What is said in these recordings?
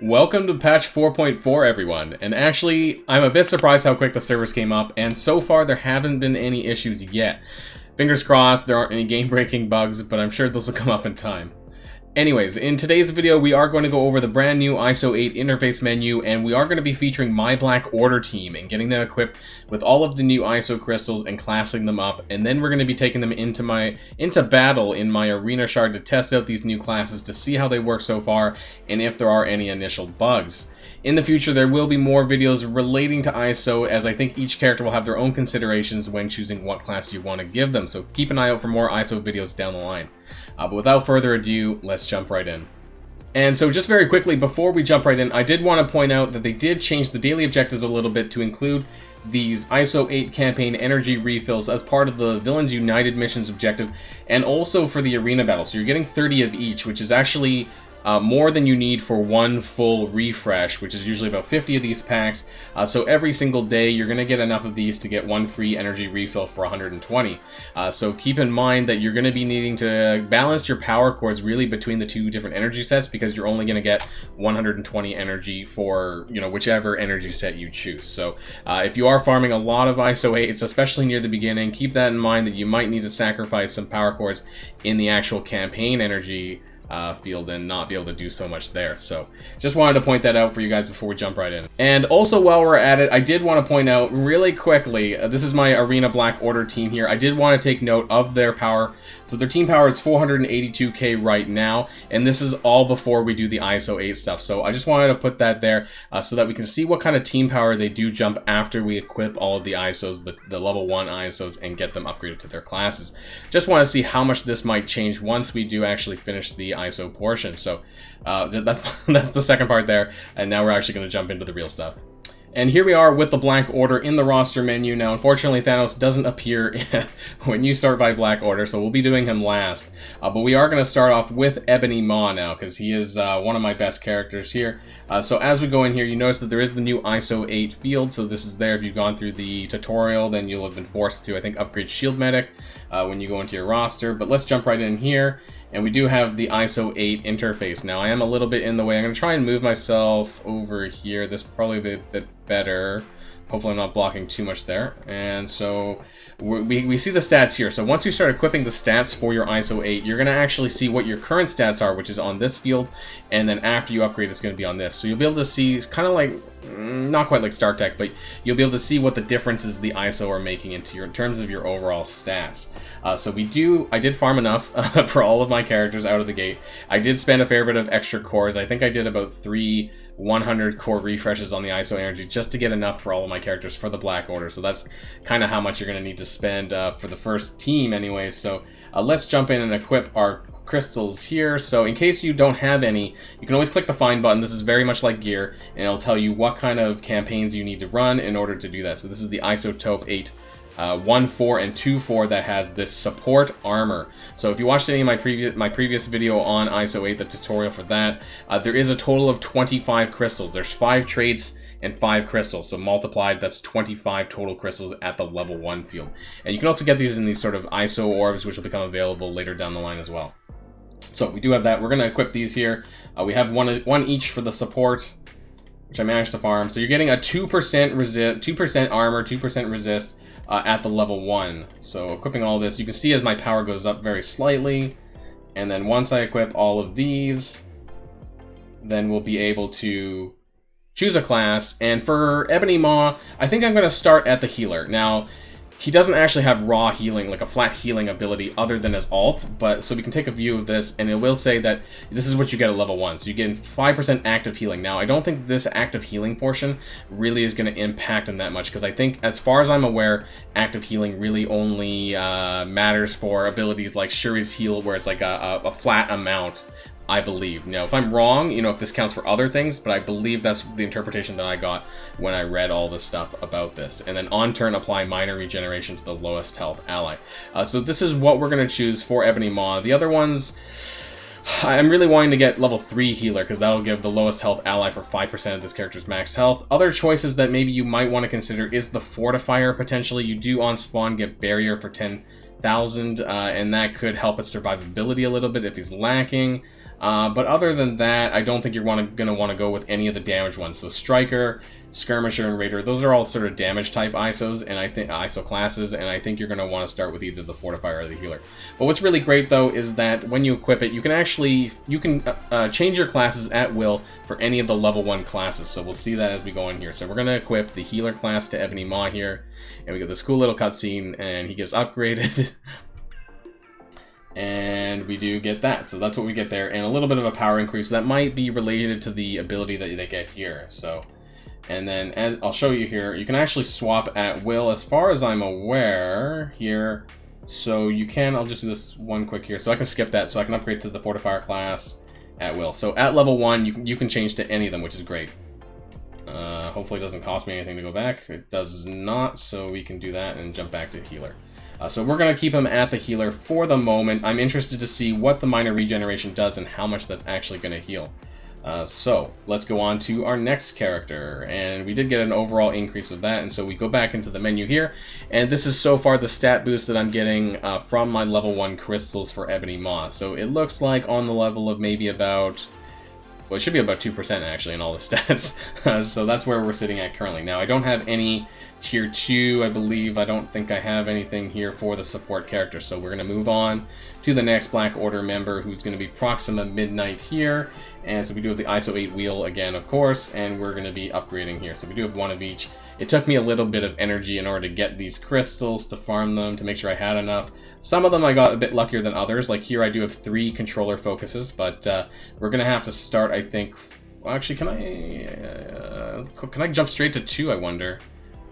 Welcome to patch 4.4 everyone, and actually I'm a bit surprised how quick the servers came up, and so far there haven't been any issues yet. Fingers crossed there aren't any game-breaking bugs, but I'm sure those will come up in time. Anyways, in today's video we are going to go over the brand new ISO-8 interface menu, and we are going to be featuring my Black Order team and getting them equipped with all of the new ISO crystals and classing them up, and then we're going to be taking them into battle in my arena shard to test out these new classes to see how they work so far and if there are any initial bugs. In the future there will be more videos relating to ISO, as I think each character will have their own considerations when choosing what class you want to give them, so keep an eye out for more ISO videos down the line. But without further ado, let's jump right in. And so just very quickly, before we jump right in, I did want to point out that they did change the daily objectives a little bit to include these ISO-8 campaign energy refills as part of the Villains United missions objective, and also for the arena battle. So you're getting 30 of each, which is actually more than you need for one full refresh, which is usually about 50 of these packs. So every single day you're going to get enough of these to get one free energy refill for 120. So keep in mind that you're going to be needing to balance your power cores really between the two different energy sets, because you're only going to get 120 energy for, you know, whichever energy set you choose. So if you are farming a lot of ISO-8s, especially near the beginning, keep that in mind that you might need to sacrifice some power cores in the actual campaign energy field and not be able to do so much there. So just wanted to point that out for you guys before we jump right in. And also, while we're at it, I did want to point out really quickly, this is my Arena Black Order team here. I did want to take note of their power. So their team power is 482k right now, and this is all before we do the ISO-8 stuff. So I just wanted to put that there so that we can see what kind of team power they do jump after we equip all of the ISOs, the level 1 ISOs, and get them upgraded to their classes. Just want to see how much this might change once we do actually finish the ISO portion. So that's the second part there, and now we're actually going to jump into the real stuff. And here we are with the Black Order in the roster menu. Now, unfortunately, Thanos doesn't appear when you start by Black Order, so we'll be doing him last. But we are going to start off with Ebony Maw now, because he is one of my best characters here. So as we go in here, you notice that there is the new ISO-8 field, so this is there. If you've gone through the tutorial, then you'll have been forced to, I think, upgrade Shield Medic when you go into your roster. But let's jump right in here. And we do have the ISO-8 interface. Now, I am a little bit in the way. I'm going to try and move myself over here. This will probably be a bit better. Hopefully I'm not blocking too much there. And so we see the stats here. So once you start equipping the stats for your ISO-8, you're going to actually see what your current stats are, which is on this field. And then after you upgrade, it's going to be on this. So you'll be able to see, it's kind of like, not quite like StarTech, but you'll be able to see what the differences the ISO are making in terms of your overall stats. So I did farm enough for all of my characters out of the gate. I did spend a fair bit of extra cores. I think I did about 3 100 core refreshes on the ISO energy just to get enough for all of my characters for the Black Order. So that's kind of how much you're going to need to spend for the first team anyway. So let's jump in and equip our crystals here. So in case you don't have any, you can always click the find button. This is very much like gear, and it'll tell you what kind of campaigns you need to run in order to do that. So this is the ISO-8 1.4 and 2.4 that has this support armor. So if you watched any of my previous video on ISO-8, the tutorial for that, there is a total of 25 crystals. There's 5 traits and 5 crystals, so multiplied, that's 25 total crystals at the level 1 field. And you can also get these in these sort of ISO orbs, which will become available later down the line as well. So we do have that. We're going to equip these here. We have one each for the support, which I managed to farm. So you're getting a 2% resist, 2% armor, 2% resist at the level 1. So equipping all this, you can see as my power goes up very slightly. And then once I equip all of these, then we'll be able to choose a class. And for Ebony Maw, I think I'm going to start at the healer. Now, he doesn't actually have raw healing, like a flat healing ability other than his ult, but so we can take a view of this, and it will say that this is what you get at level 1. So you get 5% active healing. Now, I don't think this active healing portion really is going to impact him that much, because I think, as far as I'm aware, active healing really only matters for abilities like Shuri's Heal, where it's like a flat amount, I believe. Now, if I'm wrong, you know, if this counts for other things, but I believe that's the interpretation that I got when I read all the stuff about this. And then on turn, apply minor regeneration to the lowest health ally. So this is what we're going to choose for Ebony Maw. The other ones, I'm really wanting to get level 3 healer, because that'll give the lowest health ally for 5% of this character's max health. Other choices that maybe you might want to consider is the Fortifier, potentially. You do on spawn get barrier for 10,000, and that could help his survivability a little bit if he's lacking. But other than that, I don't think you're going to want to go with any of the damage ones. So Striker, Skirmisher, and Raider, those are all sort of damage type ISOs, and I think ISO classes, and I think you're going to want to start with either the Fortifier or the Healer. But what's really great though is that when you equip it, you can actually change your classes at will for any of the level 1 classes. So we'll see that as we go in here. So we're going to equip the Healer class to Ebony Maw here, and we get this cool little cutscene, and he gets upgraded. And we do get that, so that's what we get there, and a little bit of a power increase that might be related to the ability that they get here. So, and then as I'll show you here, you can actually swap at will, as far as I'm aware here. So you can, I'll just do this one quick here, so I can skip that, so I can upgrade to the Fortifier class at will. So at level 1, you can change to any of them, which is great. Hopefully it doesn't cost me anything to go back. It does not, so we can do that and jump back to Healer. So we're going to keep him at the Healer for the moment. I'm interested to see what the minor regeneration does and how much that's actually going to heal. So let's go on to our next character, and we did get an overall increase of that, and so we go back into the menu here, and this is so far the stat boost that I'm getting from my level 1 crystals for Ebony Maw. So it looks like on the level of maybe about, well, it should be about 2% actually in all the stats. So that's where we're sitting at currently. Now I don't have any tier 2, I believe. I don't think I have anything here for the support character, so we're going to move on to the next Black Order member, who's going to be Proxima Midnight here. And so we do have the ISO-8 wheel again, of course, and we're going to be upgrading here. So we do have one of each. It took me a little bit of energy in order to get these crystals, to farm them, to make sure I had enough. Some of them I got a bit luckier than others. Like here I do have 3 controller focuses, but we're going to have to start, I think. Well, actually, can I jump straight to 2, I wonder?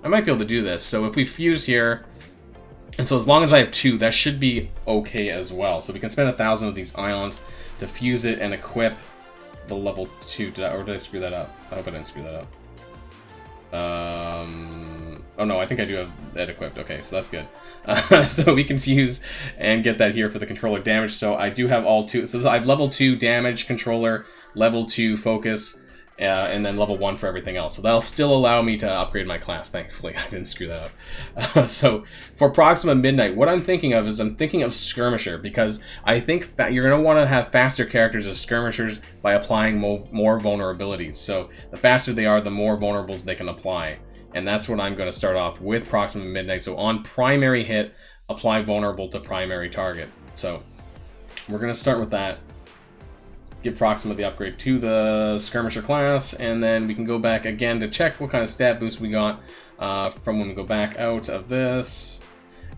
I might be able to do this. So if we fuse here, and so as long as I have 2, that should be okay as well. So we can spend 1,000 of these ions to fuse it and equip the level 2. Did I screw that up? I hope I didn't screw that up. Oh no, I think I do have that equipped. Okay, so that's good. So we can fuse and get that here for the controller damage. So I do have all 2. So I have level 2 damage controller, level 2 focus, and then level 1 for everything else. So that'll still allow me to upgrade my class, thankfully. I didn't screw that up. So for Proxima Midnight, what I'm thinking of is I'm thinking of Skirmisher, because I think that you're going to want to have faster characters as Skirmishers by applying more vulnerabilities. So the faster they are, the more vulnerables they can apply. And that's what I'm going to start off with Proxima Midnight. So on primary hit, apply vulnerable to primary target. So we're going to start with that. Give Proxima the upgrade to the Skirmisher class, and then we can go back again to check what kind of stat boost we got from when we go back out of this.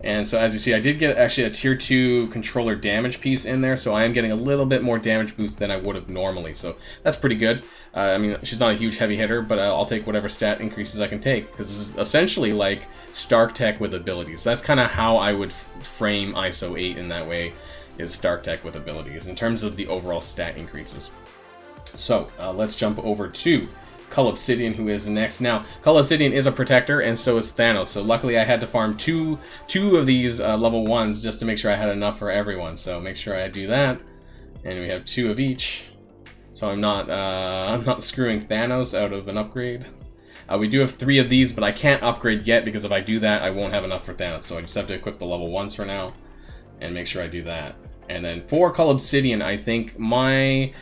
And so as you see, I did get actually a tier 2 controller damage piece in there, so I am getting a little bit more damage boost than I would have normally, so that's pretty good. I mean, she's not a huge heavy hitter, but I'll take whatever stat increases I can take, because this is essentially like Stark Tech with abilities. That's kind of how I would frame ISO-8 in that way, is Stark Tech with abilities, in terms of the overall stat increases. So, let's jump over to Cull Obsidian, who is next. Now, Cull Obsidian is a protector, and so is Thanos, so luckily I had to farm two of these level 1s just to make sure I had enough for everyone, so make sure I do that. And we have 2 of each, so I'm not screwing Thanos out of an upgrade. We do have 3 of these, but I can't upgrade yet, because if I do that, I won't have enough for Thanos, so I just have to equip the level 1s for now, and make sure I do that. And then for Cull Obsidian, I think my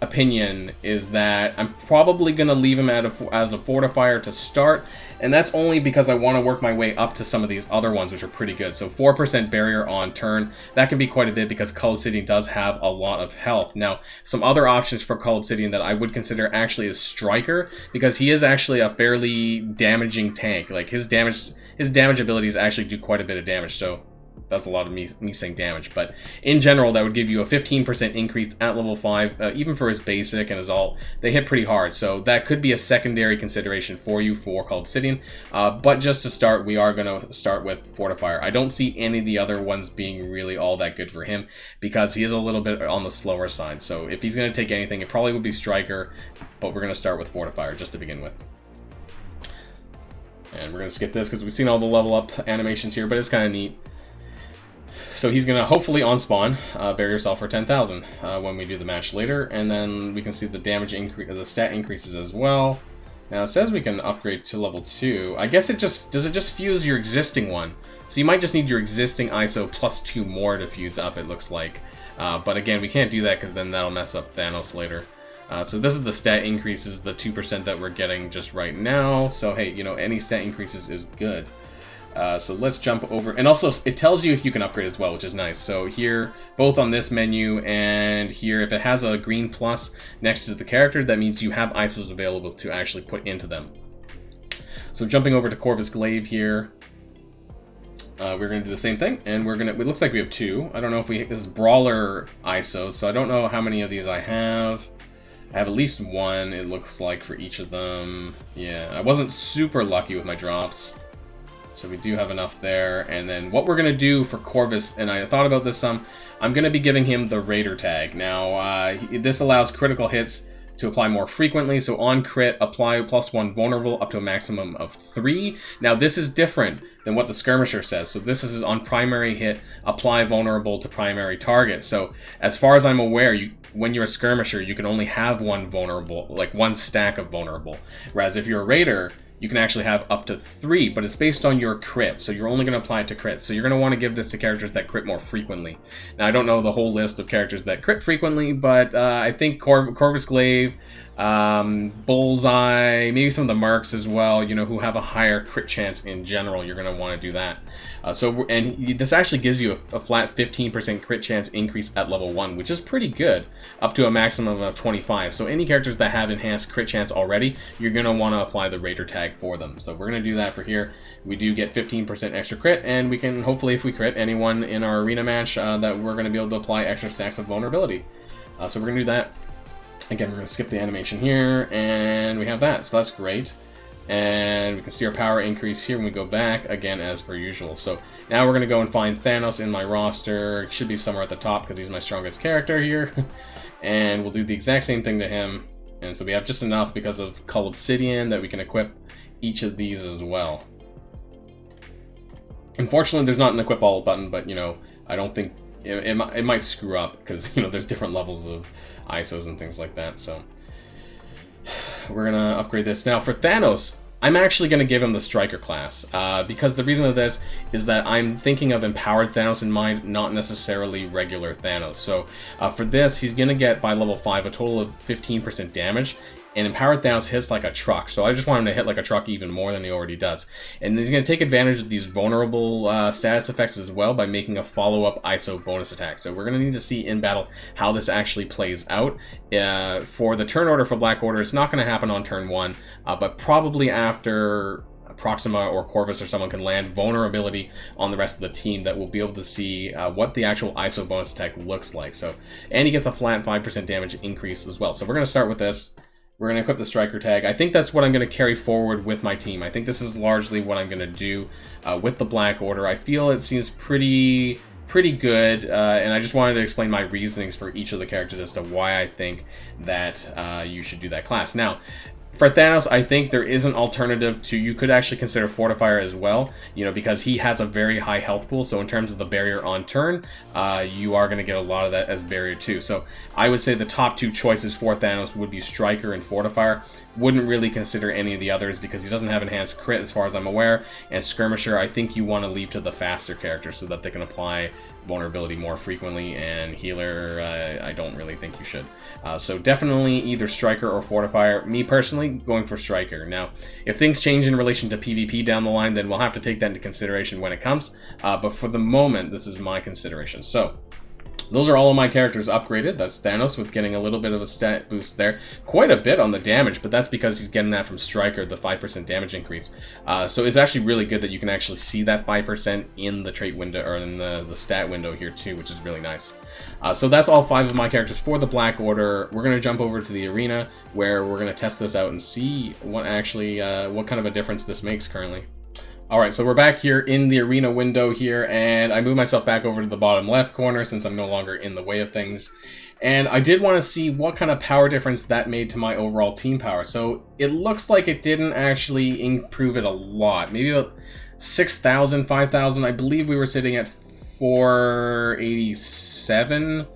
opinion is that I'm probably going to leave him as a Fortifier to start, and that's only because I want to work my way up to some of these other ones, which are pretty good. So 4% barrier on turn, that can be quite a bit, because Cull Obsidian does have a lot of health. Now, some other options for Cull Obsidian that I would consider actually is Striker, because he is actually a fairly damaging tank. Like, his damage abilities actually do quite a bit of damage, so that's a lot of me saying damage, but in general, that would give you a 15% increase at level 5, even for his basic and his alt. They hit pretty hard, so that could be a secondary consideration for you for Cull Obsidian. But just to start, we are going to start with Fortifier. I don't see any of the other ones being really all that good for him, because he is a little bit on the slower side. So if he's going to take anything, it probably would be Striker, but we're going to start with Fortifier just to begin with. And we're going to skip this because we've seen all the level up animations here, but it's kind of neat. So he's going to hopefully on spawn bury yourself for 10,000 when we do the match later, and then we can see the damage increase, the stat increases as well. Now it says we can upgrade to level 2. I guess does it just fuse your existing one? So you might just need your existing ISO plus 2 more to fuse up, it looks like. But again, we can't do that because then that'll mess up Thanos later. So this is the stat increases, the 2% that we're getting just right now. So hey, you know, any stat increases is good. So let's jump over, and also it tells you if you can upgrade as well, which is nice. So here, both on this menu and here, if it has a green plus next to the character, that means you have ISOs available to actually put into them. So jumping over to Corvus Glaive here, we're going to do the same thing, and we're going to, it looks like we have 2. I don't know if this is Brawler ISOs, so I don't know how many of these I have. I have at least 1, it looks like, for each of them. Yeah, I wasn't super lucky with my drops. So we do have enough there. And then what we're going to do for Corvus, and I thought about this some, I'm going to be giving him the Raider tag. Now, this allows critical hits to apply more frequently. So on crit, apply +1 vulnerable up to a maximum of 3. Now, this is different than what the Skirmisher says. So this is on primary hit, apply vulnerable to primary target. So as far as I'm aware, when you're a Skirmisher, you can only have 1 vulnerable, like 1 stack of vulnerable. Whereas if you're a Raider, you can actually have up to 3, but it's based on your crit, so you're only going to apply it to crit. So you're going to want to give this to characters that crit more frequently. Now, I don't know the whole list of characters that crit frequently, but I think Corvus Glaive, Bullseye, maybe some of the Marks as well, you know, who have a higher crit chance in general, you're going to want to do that. This actually gives you a flat 15% crit chance increase at level 1, which is pretty good, up to a maximum of 25. So any characters that have enhanced crit chance already, you're going to want to apply the Raider tag for them. So we're going to do that for here. We do get 15% extra crit, and we can, hopefully if we crit anyone in our arena match, that we're going to be able to apply extra stacks of vulnerability. So we're going to do that. Again, we're going to skip the animation here, and we have that, so that's great. And we can see our power increase here when we go back, again, as per usual. So now we're going to go and find Thanos in my roster. It should be somewhere at the top because he's my strongest character here. And we'll do the exact same thing to him. And so we have just enough because of Cull Obsidian that we can equip each of these as well. Unfortunately, there's not an equip all button, but, you know, I don't think it might screw up because, you know, there's different levels of ISOs and things like that. So we're going to upgrade this. Now for Thanos, I'm actually going to give him the Striker class, because the reason of this is that I'm thinking of empowered Thanos in mind, not necessarily regular Thanos. So for this, he's going to get, by level 5, a total of 15% damage, and empowered Thanos hits like a truck. So I just want him to hit like a truck even more than he already does. And he's going to take advantage of these vulnerable status effects as well by making a follow-up ISO bonus attack. So we're going to need to see in battle how this actually plays out. For the turn order for Black Order, it's not going to happen on turn 1, but probably after Proxima or Corvus or someone can land vulnerability on the rest of the team, that we'll be able to see what the actual ISO bonus attack looks like. So, and he gets a flat 5% damage increase as well. So we're going to start with this. We're going to equip the Striker tag. I think that's what I'm going to carry forward with my team. I think this is largely what I'm going to do with the Black Order. I feel it seems pretty good, and I just wanted to explain my reasonings for each of the characters as to why I think that you should do that class. Now, for Thanos, I think there is an alternative to, you could actually consider Fortifier as well, you know, because he has a very high health pool. So in terms of the barrier on turn, you are going to get a lot of that as barrier too. So I would say the top 2 choices for Thanos would be Striker and Fortifier. Wouldn't really consider any of the others because he doesn't have enhanced crit as far as I'm aware. And Skirmisher, I think you want to leave to the faster characters so that they can apply vulnerability more frequently, and Healer, I don't really think you should. So definitely either Striker or Fortifier. Me personally, going for Striker. Now, if things change in relation to PvP down the line, then we'll have to take that into consideration when it comes. But for the moment, this is my consideration. So those are all of my characters upgraded. That's Thanos with getting a little bit of a stat boost there. Quite a bit on the damage, but that's because he's getting that from Striker, the 5% damage increase. So it's actually really good that you can actually see that 5% in the trait window, or in the stat window here too, which is really nice. So that's all 5 of my characters for the Black Order. We're going to jump over to the arena where we're going to test this out and see what actually, what kind of a difference this makes currently. Alright, so we're back here in the arena window here, and I moved myself back over to the bottom left corner since I'm no longer in the way of things. And I did want to see what kind of power difference that made to my overall team power. So it looks like it didn't actually improve it a lot. Maybe about 6,000, 5,000. I believe we were sitting at 487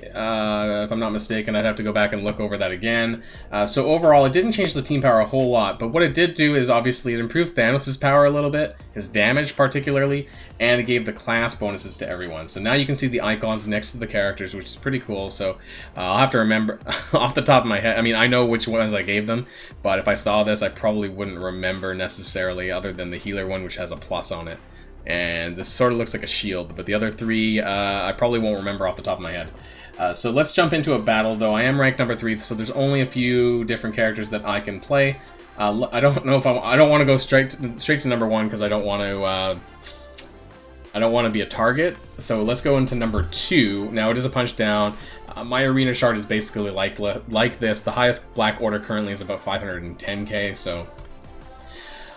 if I'm not mistaken. I'd have to go back and look over that again. So overall, it didn't change the team power a whole lot, but what it did do is obviously it improved Thanos' power a little bit, his damage particularly, and it gave the class bonuses to everyone. So now you can see the icons next to the characters, which is pretty cool. So I'll have to remember off the top of my head. I mean, I know which ones I gave them, but if I saw this, I probably wouldn't remember necessarily, other than the healer one, which has a plus on it. And this sort of looks like a shield, but the other three I probably won't remember off the top of my head. So let's jump into a battle, though. I am ranked number 3, so there's only a few different characters that I can play. I don't know if I don't want to go straight to number 1 because I don't want to be a target. So let's go into number 2. Now it is a punch down. My arena chart is basically like this. The highest Black Order currently is about 510k. So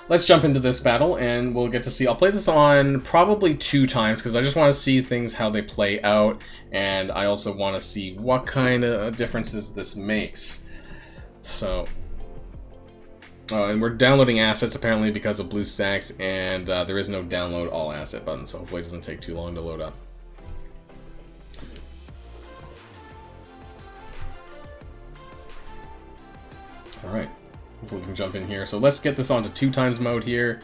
let's jump into this battle, and we'll get to see. I'll play this on probably 2 times, because I just want to see things, how they play out, and I also want to see what kind of differences this makes. So, and we're downloading assets, apparently, because of BlueStacks, and there is no download all asset button, so hopefully it doesn't take too long to load up. Alright. Hopefully we can jump in here. So let's get this onto 2 times mode here.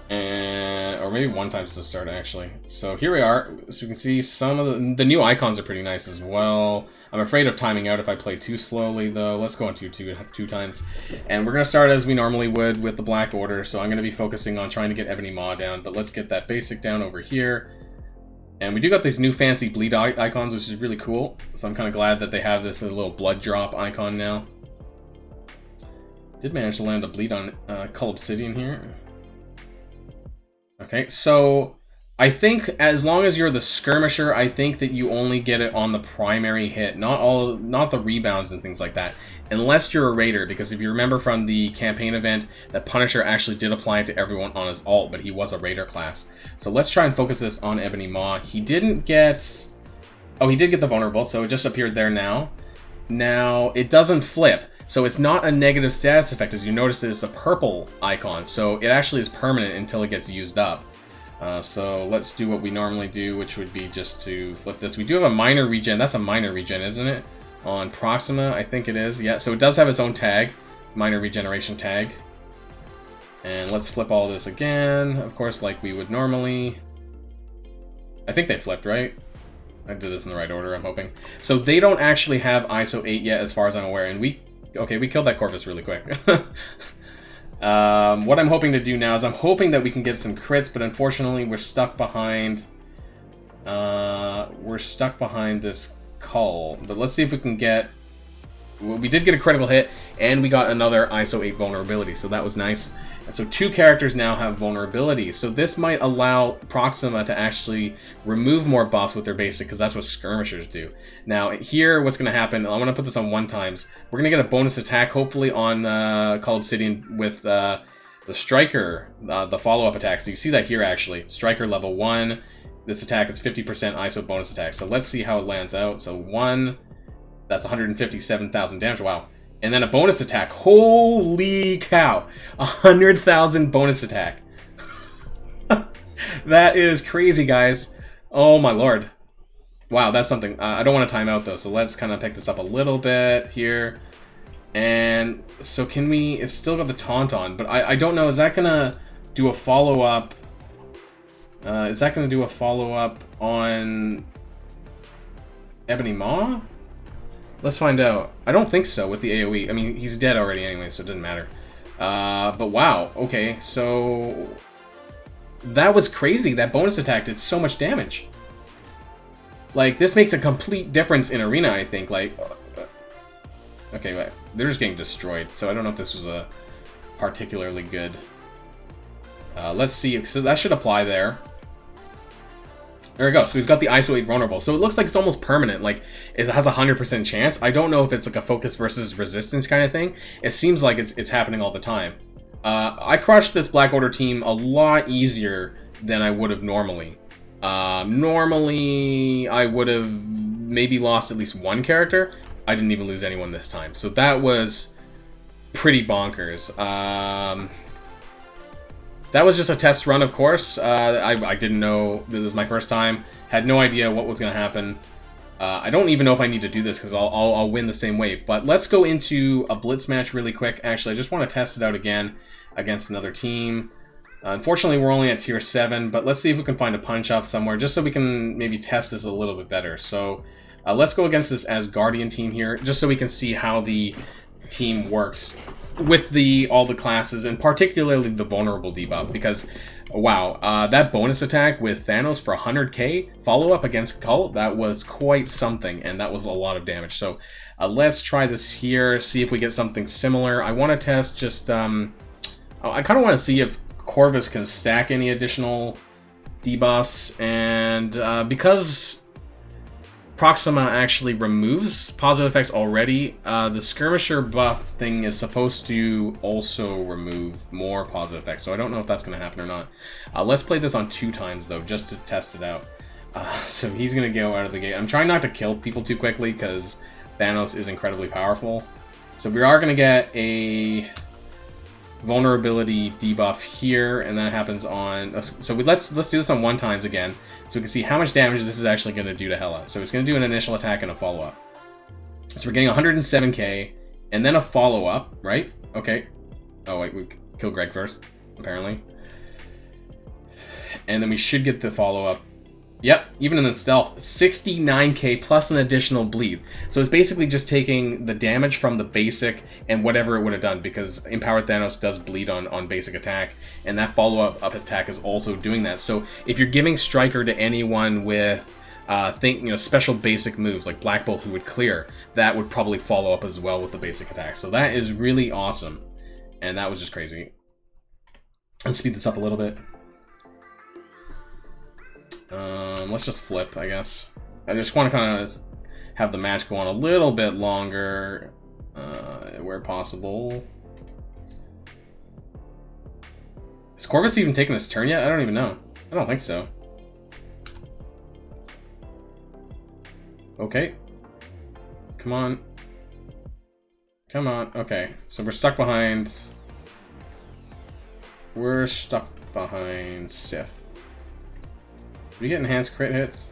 And, or maybe 1 times to start, actually. So here we are. So you can see some of the new icons are pretty nice as well. I'm afraid of timing out if I play too slowly, though. Let's go into 2 times. And we're going to start as we normally would with the Black Order. So I'm going to be focusing on trying to get Ebony Maw down. But let's get that basic down over here. And we do got these new fancy bleed icons, which is really cool. So I'm kind of glad that they have this little blood drop icon now. Did manage to land a bleed on Cull Obsidian here. Okay, so I think as long as you're the skirmisher, I think that you only get it on the primary hit, not the rebounds and things like that, unless you're a raider. Because if you remember from the campaign event, that Punisher actually did apply it to everyone on his ult, but he was a raider class. So let's try and focus this on Ebony Maw. He didn't get... Oh, he did get the vulnerable, so it just appeared there now. Now, it doesn't flip. So it's not a negative status effect. As you notice, it's a purple icon. So it actually is permanent until it gets used up. So let's do what we normally do, which would be just to flip this. We do have a minor regen. That's a minor regen, isn't it? On Proxima, I think it is. Yeah, so it does have its own tag. Minor regeneration tag. And let's flip all this again. Of course, like we would normally. I think they flipped, right? I did this in the right order, I'm hoping. So they don't actually have ISO-8 yet, as far as I'm aware. And we killed that Corvus really quick. What I'm hoping to do now is I'm hoping that we can get some crits, but unfortunately we're stuck behind this Cull. But let's see if we can get... Well, we did get a critical hit, and we got another ISO-8 vulnerability, so that was nice. And so 2 characters now have vulnerabilities, so this might allow Proxima to actually remove more buffs with their basic, because that's what skirmishers do. Now, here, what's going to happen, I'm going to put this on 1 times. We're going to get a bonus attack, hopefully, on Cull Obsidian with the Striker, the follow-up attack. So you see that here, actually. Striker level 1. This attack is 50% ISO bonus attack. So let's see how it lands out. So 1... That's 157,000 damage. Wow. And then a bonus attack. Holy cow. 100,000 bonus attack. That is crazy, guys. Oh my lord. Wow, that's something. I don't want to time out, though, so let's kind of pick this up a little bit here. And so can we... It's still got the taunt on, but I don't know. Is that going to do a follow-up? Is that going to do a follow-up on Ebony Maw? Let's find out. I don't think so with the AoE. I mean, he's dead already anyway, so it doesn't matter. But wow, okay, so... That was crazy. That bonus attack did so much damage. Like, this makes a complete difference in Arena, I think. Like, okay, wait. They're just getting destroyed, so I don't know if this was a particularly good... let's see. So that should apply there. There we go. So we've got the ISO-8 vulnerable. So it looks like it's almost permanent. Like, it has a 100% chance. I don't know if it's like a focus versus resistance kind of thing. It seems like it's happening all the time. I crushed this Black Order team a lot easier than I would have normally. Normally, I would have maybe lost at least 1 character. I didn't even lose anyone this time. So that was pretty bonkers. That was just a test run, of course. I didn't know. This was my first time. Had no idea what was going to happen. I don't even know if I need to do this because I'll win the same way. But let's go into a blitz match really quick. Actually, I just want to test it out again against another team. Unfortunately, we're only at tier 7, but let's see if we can find a punch-up somewhere, just so we can maybe test this a little bit better. So let's go against this Asgardian team here, just so we can see how the team works with all the classes, and particularly the vulnerable debuff, because wow, that bonus attack with Thanos for 100k follow-up against Cull, that was quite something, and that was a lot of damage. So let's try this here, see if we get something similar. I want to test just, I kind of want to see if Corvus can stack any additional debuffs, and because Proxima actually removes positive effects already, the skirmisher buff thing is supposed to also remove more positive effects, so I don't know if that's going to happen or not. Let's play this on 2 times though, just to test it out. So he's going to go out of the gate. I'm trying not to kill people too quickly because Thanos is incredibly powerful. So we are going to get a vulnerability debuff here, and that happens on, so let's do this on 1 times again, so we can see how much damage this is actually going to do to Hela. So it's going to do an initial attack and a follow-up. So we're getting 107k, and then a follow-up, right? Okay. Oh wait, we killed Greg first, apparently. And then we should get the follow-up. Yep, even in the stealth, 69k plus an additional bleed. So it's basically just taking the damage from the basic and whatever it would have done, because Empowered Thanos does bleed on basic attack, and that follow-up attack is also doing that. So if you're giving Striker to anyone with special basic moves like Black Bolt who would clear, that would probably follow up as well with the basic attack. So that is really awesome, and that was just crazy. Let's speed this up a little bit. Let's just flip, I guess. I just want to kind of have the match go on a little bit longer, where possible. Has Corvus even taken his turn yet? I don't even know. I don't think so. Okay. Come on. Come on. Okay, so we're stuck behind... We're stuck behind Sif. Do we get enhanced crit hits?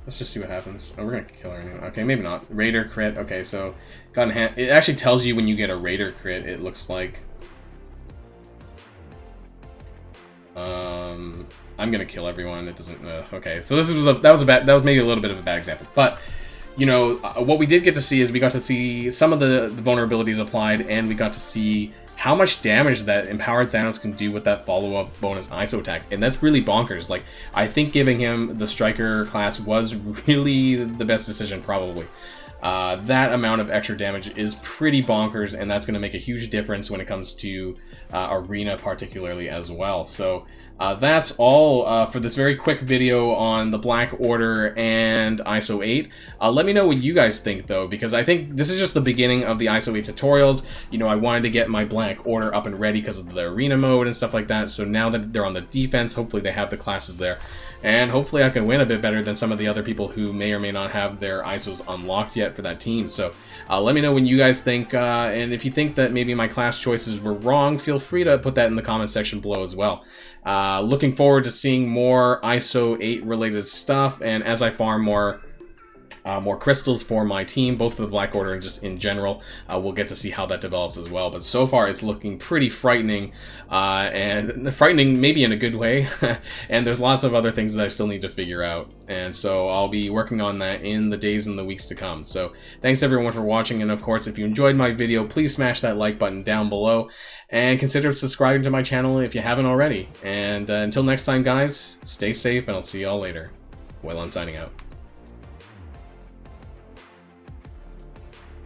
Let's just see what happens. Oh, we're gonna kill her anyway. Okay, maybe not. Raider crit. Okay, so got enhanced. It actually tells you when you get a Raider crit, it looks like. I'm gonna kill everyone. It doesn't. Okay, so that was maybe a little bit of a bad example, but you know what we did get to see is we got to see some of the vulnerabilities applied, and we got to see how much damage that Empowered Thanos can do with that follow-up bonus ISO attack, and that's really bonkers. Like, I think giving him the Striker class was really the best decision, probably. That amount of extra damage is pretty bonkers, and that's going to make a huge difference when it comes to Arena particularly as well. So that's all for this very quick video on the Black Order and ISO-8. Let me know what you guys think, though, because I think this is just the beginning of the ISO-8 tutorials. You know, I wanted to get my Black Order up and ready because of the Arena mode and stuff like that, so now that they're on the defense, hopefully they have the classes there. And hopefully I can win a bit better than some of the other people who may or may not have their ISOs unlocked yet for that team. So let me know what you guys think, and if you think that maybe my class choices were wrong, feel free to put that in the comment section below as well. Looking forward to seeing more ISO-8 related stuff, and as I farm more crystals for my team, both for the Black Order and just in general, we'll get to see how that develops as well. But so far it's looking pretty frightening, and frightening maybe in a good way, and there's lots of other things that I still need to figure out, and so I'll be working on that in the days and the weeks to come. So thanks everyone for watching, and of course if you enjoyed my video, please smash that like button down below, and consider subscribing to my channel if you haven't already. And until next time guys, stay safe, and I'll see y'all later. Well, I'm signing out.